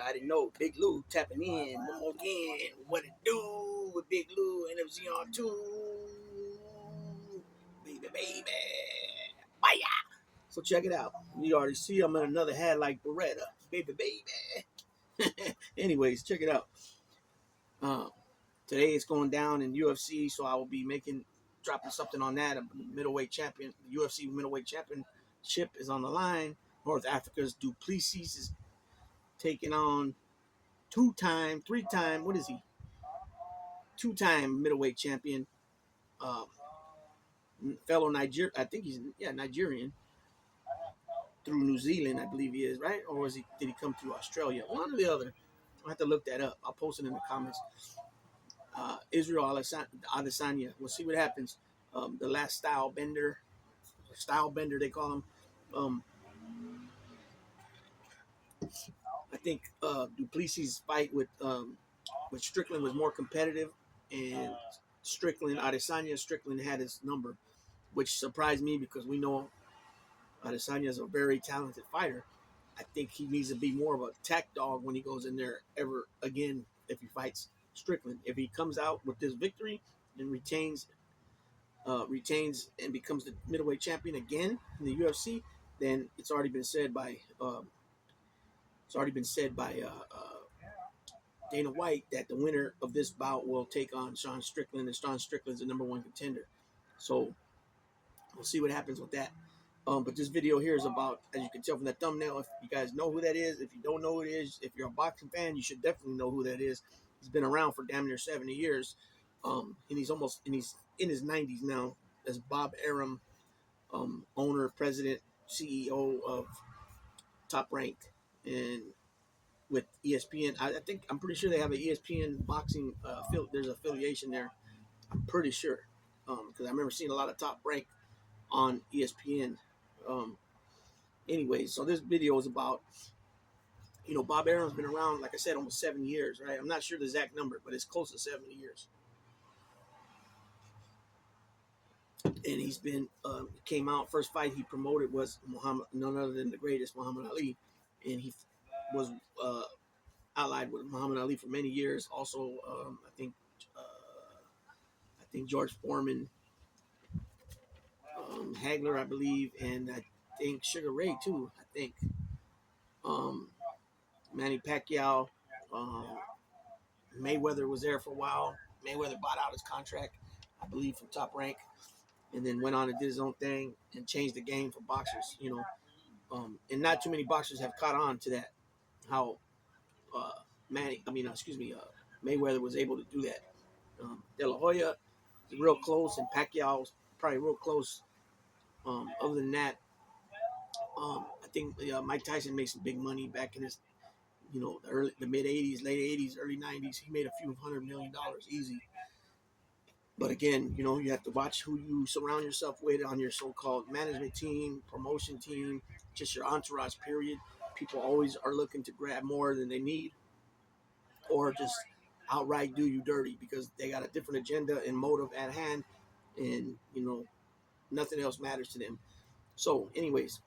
you already know, Big Lou tapping in one more again. What it do with Big Lou and MC on 2? Baby. Bye. So check it out. You already see I'm in another hat like Beretta. Baby. Anyways, check it out. Today it's going down in UFC, so I will be dropping something on that. A middleweight champion, the UFC middleweight championship is on the line. North Africa's Duplessis is taking on three-time, what is he? Two-time middleweight champion, um, fellow Nigerian. I think he's Nigerian through New Zealand, I believe he is, right? Or did he come through Australia? One or the other. I have to look that up. I'll post it in the comments. Israel Adesanya. We'll see what happens. The last style bender they call him. I think Duplessis' fight with Strickland was more competitive, and Strickland had his number, which surprised me because we know Adesanya is a very talented fighter. I think he needs to be more of a attack dog when he goes in there ever again if he fights Strickland. If he comes out with this victory and retains and becomes the middleweight champion again in the UFC, then it's already been said by Dana White that the winner of this bout will take on Sean Strickland, and Sean Strickland's the number one contender. So we'll see what happens with that. But this video here is about, as you can tell from that thumbnail, if you guys know who that is, if you don't know who it is, if you're a boxing fan, you should definitely know who that is. He's been around for damn near 70 years, and he's in his 90s now. As Bob Arum, owner, president, CEO of Top Rank, and with ESPN. I'm pretty sure they have an ESPN boxing. There's affiliation there. I'm pretty sure because I remember seeing a lot of Top Rank on ESPN. Anyways, so this video is about, Bob Arum's been around, like I said, almost 7 years, right? I'm not sure the exact number, but it's close to 70 years. And he's been, came out, first fight he promoted was none other than the greatest, Muhammad Ali. And he was allied with Muhammad Ali for many years. Also, I think George Foreman, Hagler, I believe, and I think Sugar Ray too. I think Manny Pacquiao, Mayweather was there for a while. Mayweather bought out his contract, I believe, from Top Rank, and then went on and did his own thing and changed the game for boxers. And not too many boxers have caught on to that. How Mayweather was able to do that. De La Hoya is real close, and Pacquiao was probably real close. Other than that, I think Mike Tyson made some big money back in his, the mid '80s, late '80s, early '90s. He made a few $100 million easy. But again, you have to watch who you surround yourself with on your so-called management team, promotion team, just your entourage. Period. People always are looking to grab more than they need, or just outright do you dirty because they got a different agenda and motive at hand, and nothing else matters to them. So anyways,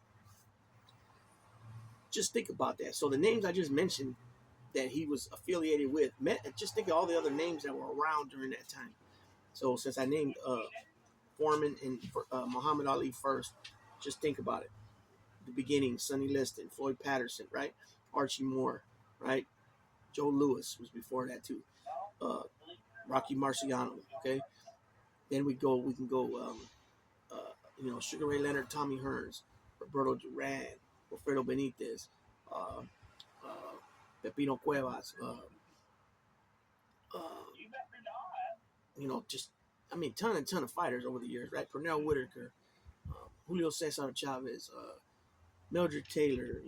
just think about that. So the names I just mentioned that he was affiliated with, just think of all the other names that were around during that time. So since I named Foreman and Muhammad Ali first, just think about it. The beginning, Sonny Liston, Floyd Patterson, right? Archie Moore, right? Joe Louis was before that too. Rocky Marciano, okay? Then we can go, Sugar Ray Leonard, Tommy Hearns, Roberto Duran, Wilfredo Benitez, Pepino Cuevas, ton of fighters over the years, right? Pernell Whitaker, Julio Cesar Chavez, Mildred Taylor,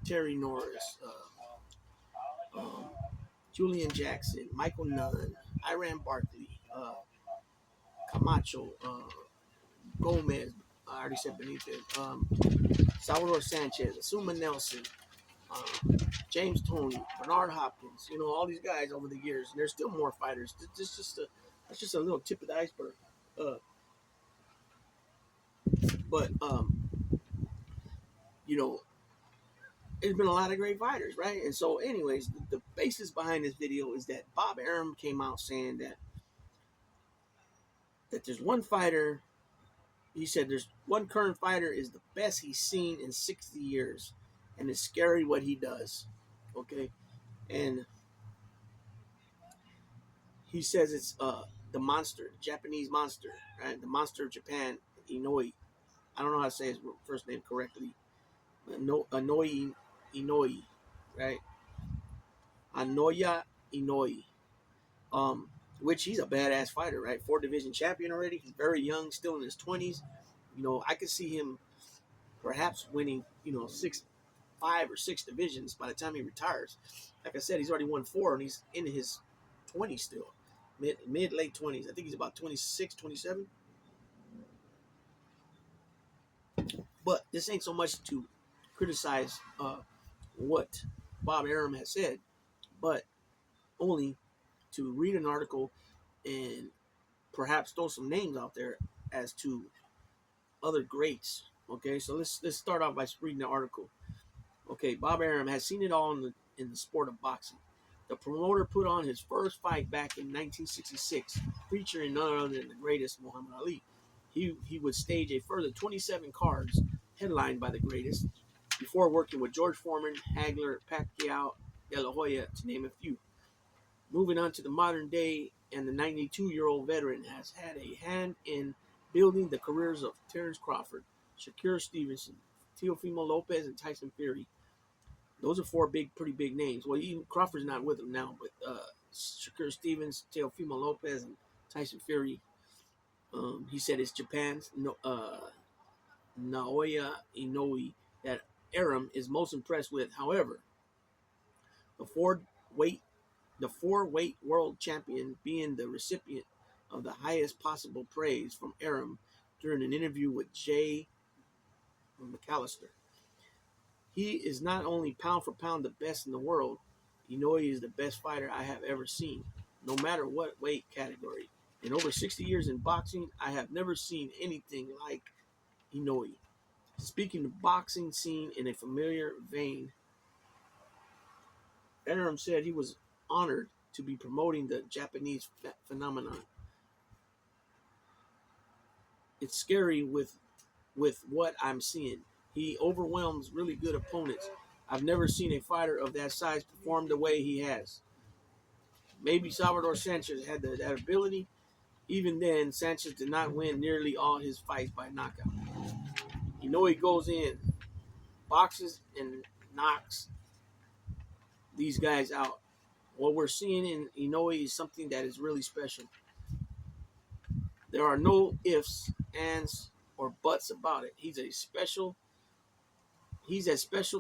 Terry Norris, Julian Jackson, Michael Nunn, Iran Barkley, Camacho, Gomez, I already said Benitez, Salvador Sanchez, Asuma Nelson, James Toney, Bernard Hopkins, all these guys over the years, and there's still more fighters. That's just a little tip of the iceberg. But there's been a lot of great fighters, right? And so, anyways, the basis behind this video is that Bob Arum came out saying that there's one fighter. He said there's one current fighter is the best he's seen in 60 years, and it's scary what he does. Okay, and he says it's the monster, Japanese monster, right? The monster of Japan, Inoue. I don't know how to say his first name correctly. Inoue, right? Anoya Inoue. Um, which he's a badass fighter, right? 4 division champion already. He's very young, still in his 20s. I could see him perhaps winning, 5 or 6 divisions by the time he retires. Like I said, he's already won 4 and he's in his 20s still, mid late 20s. I think he's about 26, 27. But this ain't so much to criticize what Bob Arum has said, but only to read an article and perhaps throw some names out there as to other greats. Okay, so let's start off by reading the article. Okay, Bob Arum has seen it all in the sport of boxing. The promoter put on his first fight back in 1966, featuring none other than the greatest Muhammad Ali. He would stage a further 27 cards, headlined by the greatest, before working with George Foreman, Hagler, Pacquiao, De La Hoya, to name a few. Moving on to the modern day, and the 92-year-old veteran has had a hand in building the careers of Terence Crawford, Shakur Stevenson, Teofimo Lopez, and Tyson Fury. Those are 4 pretty big names. Well, even Crawford's not with them now, but Shakur Stevens, Teofimo Lopez, and Tyson Fury. He said it's Japan's Naoya Inoue that Arum is most impressed with. However, the weight the 4-weight world champion being the recipient of the highest possible praise from Arum during an interview with Jay McAllister. He is not only pound for pound the best in the world, Inoue is the best fighter I have ever seen, no matter what weight category. In over 60 years in boxing, I have never seen anything like Inoue. Speaking of boxing scene in a familiar vein, Arum said he was honored to be promoting the Japanese phenomenon. It's scary with what I'm seeing. He overwhelms really good opponents. I've never seen a fighter of that size perform the way he has. Maybe Salvador Sanchez had that ability. Even then, Sanchez did not win nearly all his fights by knockout. He goes in, boxes, and knocks these guys out. What we're seeing in Inoue is something that is really special. There are no ifs, ands, or buts about it. He's as special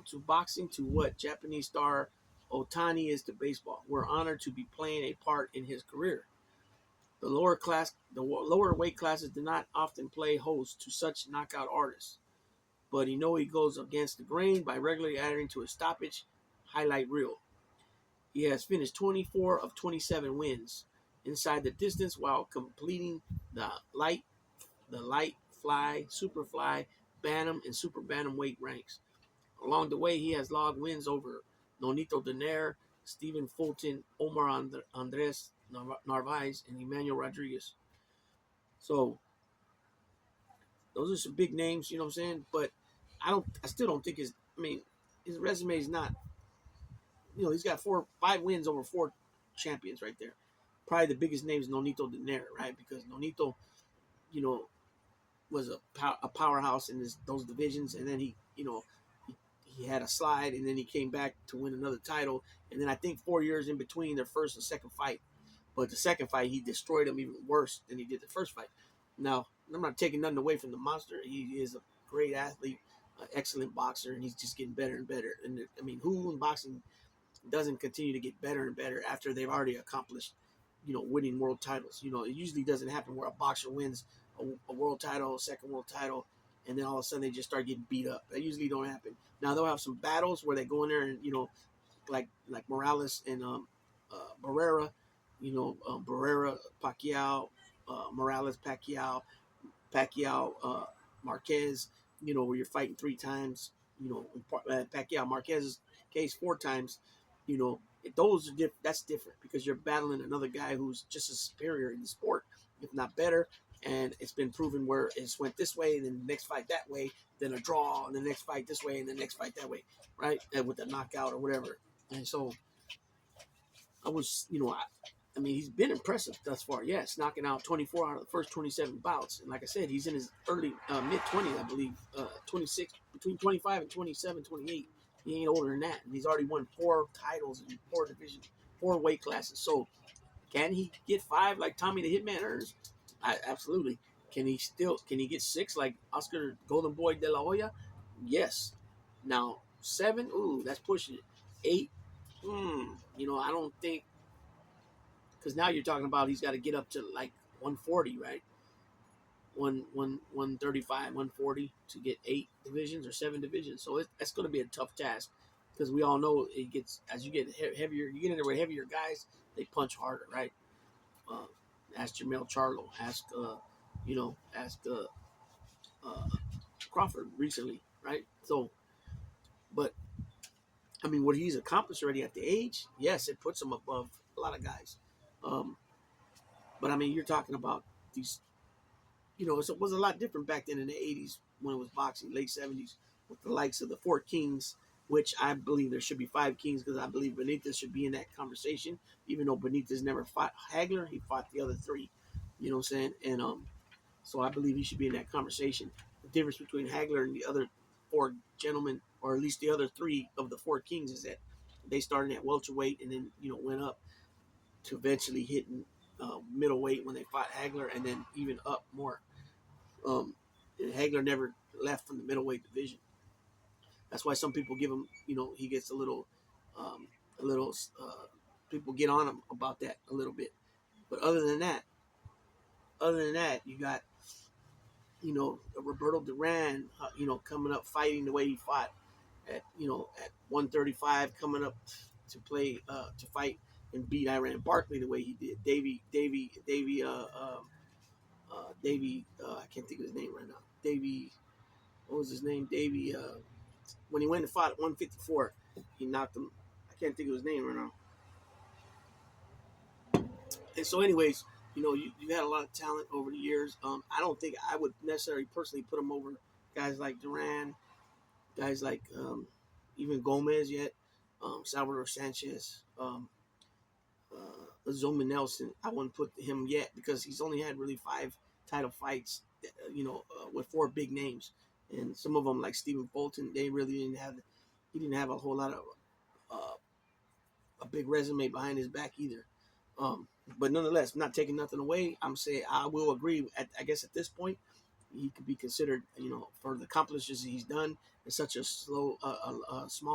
to boxing to what Japanese star Otani is to baseball. We're honored to be playing a part in his career. The lower weight classes do not often play host to such knockout artists, but Inoue goes against the grain by regularly adding to a stoppage highlight reel. He has finished 24 of 27 wins inside the distance while completing the light, fly, super fly, bantam, and super bantamweight ranks. Along the way, he has logged wins over Nonito Donaire, Stephen Fulton, Omar Andres Narvaez, and Emmanuel Rodriguez. So those are some big names, you know what I'm saying? But I still don't think his resume is not, he's got 5 wins over 4 champions right there. Probably the biggest name is Nonito Donaire, right? Because Nonito, you know, was a powerhouse in those divisions, and then he had a slide, and then he came back to win another title, and then I think 4 years in between their first and second fight. But the second fight, he destroyed him even worse than he did the first fight. Now, I'm not taking nothing away from the monster. He is a great athlete, an excellent boxer, and he's just getting better and better. And who in boxing doesn't continue to get better and better after they've already accomplished, winning world titles? It usually doesn't happen where a boxer wins a world title, a second world title, and then all of a sudden they just start getting beat up. That usually don't happen. Now they'll have some battles where they go in there and like Morales and Barrera, Barrera Pacquiao, Morales Pacquiao, Marquez, where you're fighting 3 times. Pacquiao Marquez's case 4 times. Those are that's different because you're battling another guy who's just as superior in the sport, if not better. And it's been proven where it's went this way, and then the next fight that way, then a draw, and the next fight this way, and the next fight that way, right? And with the knockout or whatever. And so I was, I mean, he's been impressive thus far. Yes, knocking out 24 out of the first 27 bouts. And like I said, he's in his early, mid-20s, I believe, 26, between 25 and 27, 28. He ain't older than that. And he's already won 4 titles in 4 divisions, 4 weight classes. So can he get 5 like Tommy the Hitman earns? Absolutely. Can he get 6 like Oscar Golden Boy De La Hoya? Yes. Now, 7, ooh, that's pushing it. 8, I don't think, because now you're talking about he's got to get up to like 140, right? 135, 140 to get 8 divisions or 7 divisions. So that's going to be a tough task because we all know it gets, as you get heavier, you get in there with heavier guys, they punch harder, right? Uh, ask Jamel Charlo, ask uh, Crawford recently, right? So, but I mean, what he's accomplished already at the age, yes, it puts him above a lot of guys. Um, but I mean, you're talking about these it was a lot different back then in the 80s when it was boxing, late 70s, with the likes of the 4 Kings, which I believe there should be 5 Kings because I believe Benitez should be in that conversation, even though Benitez never fought Hagler, he fought the other 3. You know what I'm saying? And so I believe he should be in that conversation. The difference between Hagler and the other 4 gentlemen, or at least the other 3 of the 4 Kings, is that they started at welterweight and then went up to eventually hitting middleweight when they fought Hagler, and then even up more. And Hagler never left from the middleweight division. That's why some people give him, he gets um, a little. People get on him about that a little bit. But other than that, you got, Roberto Duran, coming up fighting the way he fought at 135, coming up to play to fight and beat Iran Barkley the way he did. I can't think of his name right now. What was his name? When he went and fought at 154, he knocked him. I can't think of his name right now. And so, anyways, you've had a lot of talent over the years. I don't think I would necessarily personally put him over guys like Duran, guys like even Gomez yet, Salvador Sanchez, Zoma Nelson. I wouldn't put him yet because he's only had really 5 title fights, with 4 big names, and some of them like Stephen Fulton, they really didn't have. He didn't have a whole lot of uh, a big resume behind his back either. Um, but nonetheless, not taking nothing away. I'm saying I will agree. I guess at this point, he could be considered, for the accomplishments he's done in such a small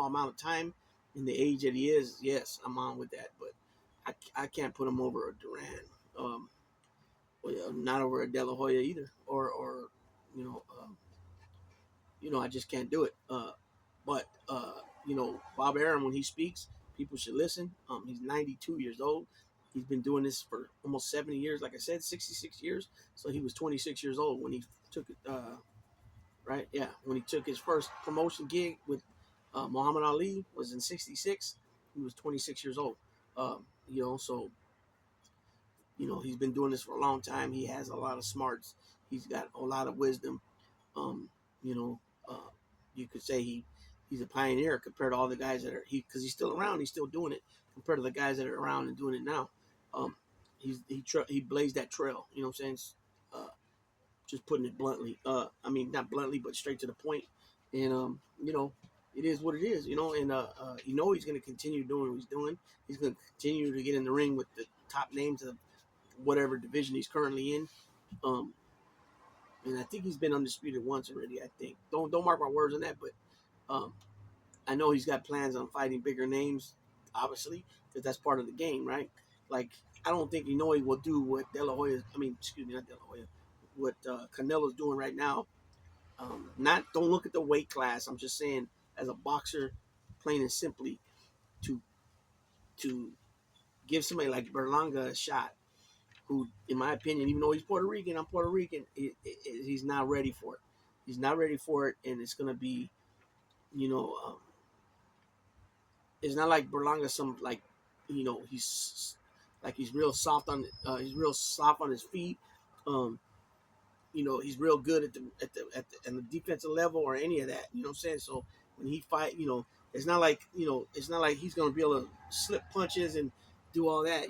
amount of time, in the age that he is. Yes, I'm on with that, but I can't put him over a Duran, not over a De La Hoya either, or you know, I just can't do it. But Bob Arum, when he speaks, people should listen. He's 92 years old. He's been doing this for almost 70 years. Like I said, 66 years. So he was 26 years old when he took it. Right? Yeah, when he took his first promotion gig with Muhammad Ali was in '66. He was 26 years old. So he's been doing this for a long time. He has a lot of smarts. He's got a lot of wisdom. Um, you know, uh, you could say he's a pioneer compared to all the guys that are because he's still around. He's still doing it compared to the guys that are around and doing it now. Um, he blazed that trail. You know what I'm saying? Uh, just putting it bluntly. I mean, not bluntly, but straight to the point. And it is what it is. And he's going to continue doing what he's doing. He's going to continue to get in the ring with the top names of whatever division he's currently in. Um, and I think he's been undisputed once already. I think don't mark my words on that, but um, I know he's got plans on fighting bigger names, obviously, because that's part of the game, right? Like I don't think Inoue will do what De La Hoya. I mean, excuse me, not De La Hoya. What Canelo's doing right now. Don't look at the weight class. I'm just saying, as a boxer, plain and simply, to to give somebody like Berlanga a shot, who, in my opinion, even though he's Puerto Rican, I'm Puerto Rican, he's not ready for it. He's not ready for it, and it's going to be You know, it's not like Berlanga. Some like, he's like he's real soft on his feet. Um, he's real good at the defensive level or any of that. You know what I'm saying? So when he fight, it's not like he's gonna be able to slip punches and do all that.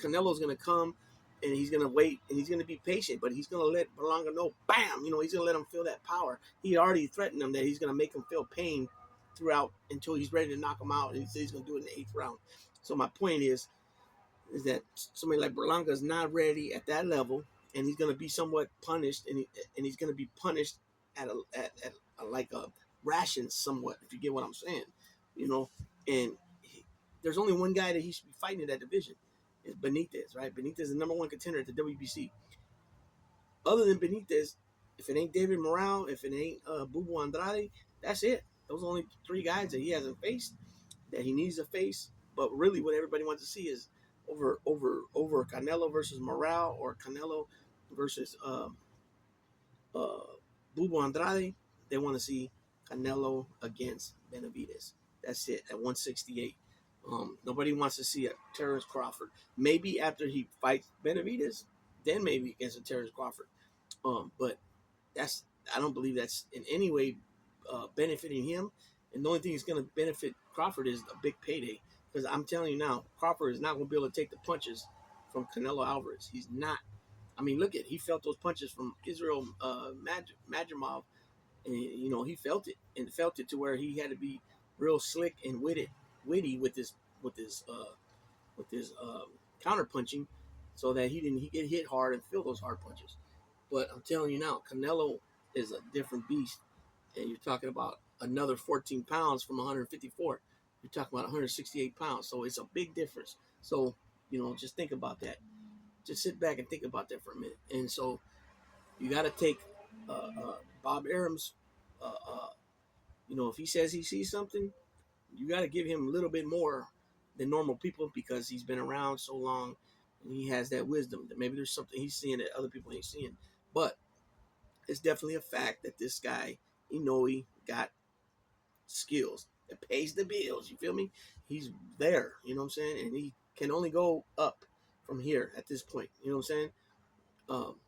Canelo's gonna come and he's gonna wait and he's gonna be patient, but he's gonna let Berlanga know, bam, he's gonna let him feel that power. He already threatened him that he's gonna make him feel pain throughout until he's ready to knock him out, and he said he's gonna do it in the 8th round. So my point is that somebody like Berlanga is not ready at that level, and he's going to be somewhat punished, and he's going to be punished at a, like a ration somewhat, if you get what I'm saying, And there's only one guy that he should be fighting in that division, is Benitez, right? Benitez is the number one contender at the WBC. Other than Benitez, if it ain't David Morale, if it ain't Bubu Andrade, that's it. Those are only 3 guys that he hasn't faced, that he needs to face. But really, what everybody wants to see is over Canelo versus Morale, or Canelo versus uh, Bubu Andrade. They want to see Canelo against Benavidez. That's it at 168. Nobody wants to see a Terrence Crawford. Maybe after he fights Benavidez, then maybe against a Terrence Crawford. But that's I don't believe that's in any way benefiting him. And the only thing that's going to benefit Crawford is a big payday. Because I'm telling you now, Crawford is not going to be able to take the punches from Canelo Alvarez. He's not. I mean, look he felt those punches from Israel Madrimov, and he felt it, and felt it to where he had to be real slick and witty with his counter punching, so that he get hit hard and feel those hard punches. But I'm telling you now, Canelo is a different beast, and you're talking about another 14 pounds from 154. You're talking about 168 pounds, so it's a big difference. So just think about that. Just sit back and think about that for a minute. And so you got to take Bob Arum's. If he says he sees something, you got to give him a little bit more than normal people, because he's been around so long and he has that wisdom that maybe there's something he's seeing that other people ain't seeing. But it's definitely a fact that this guy Inoue got skills that pays the bills. You feel me? He's there. You know what I'm saying? And he can only go up from here at this point. You know what I'm saying? Um,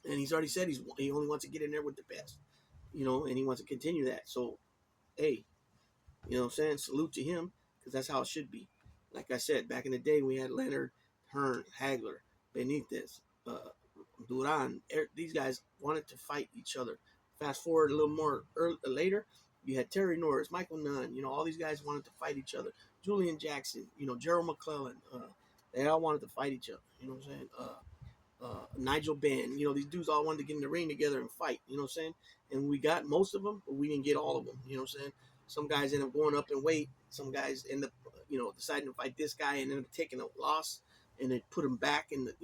and he's already said he only wants to get in there with the best. And he wants to continue that. So, hey, you know what I'm saying? Salute to him, because that's how it should be. Like I said, back in the day, we had Leonard, Hearn, Hagler, Benitez, Duran. These guys wanted to fight each other. Fast forward a little more later, you had Terry Norris, Michael Nunn. All these guys wanted to fight each other. Julian Jackson, Gerald McClellan. They all wanted to fight each other. You know what I'm saying? Nigel Benn. These dudes all wanted to get in the ring together and fight. You know what I'm saying? And we got most of them, but we didn't get all of them. You know what I'm saying? Some guys end up going up in weight. Some guys end up, deciding to fight this guy and end up taking a loss, and they put him back in the,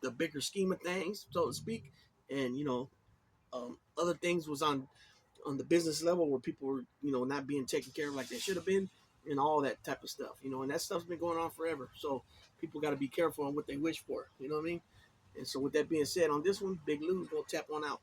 the bigger scheme of things, so to speak. And other things was on the business level, where people were, not being taken care of like they should have been, and all that type of stuff. And that stuff's been going on forever. So people got to be careful on what they wish for. You know what I mean? And so with that being said, on this one, Big Lou's gonna tap one out.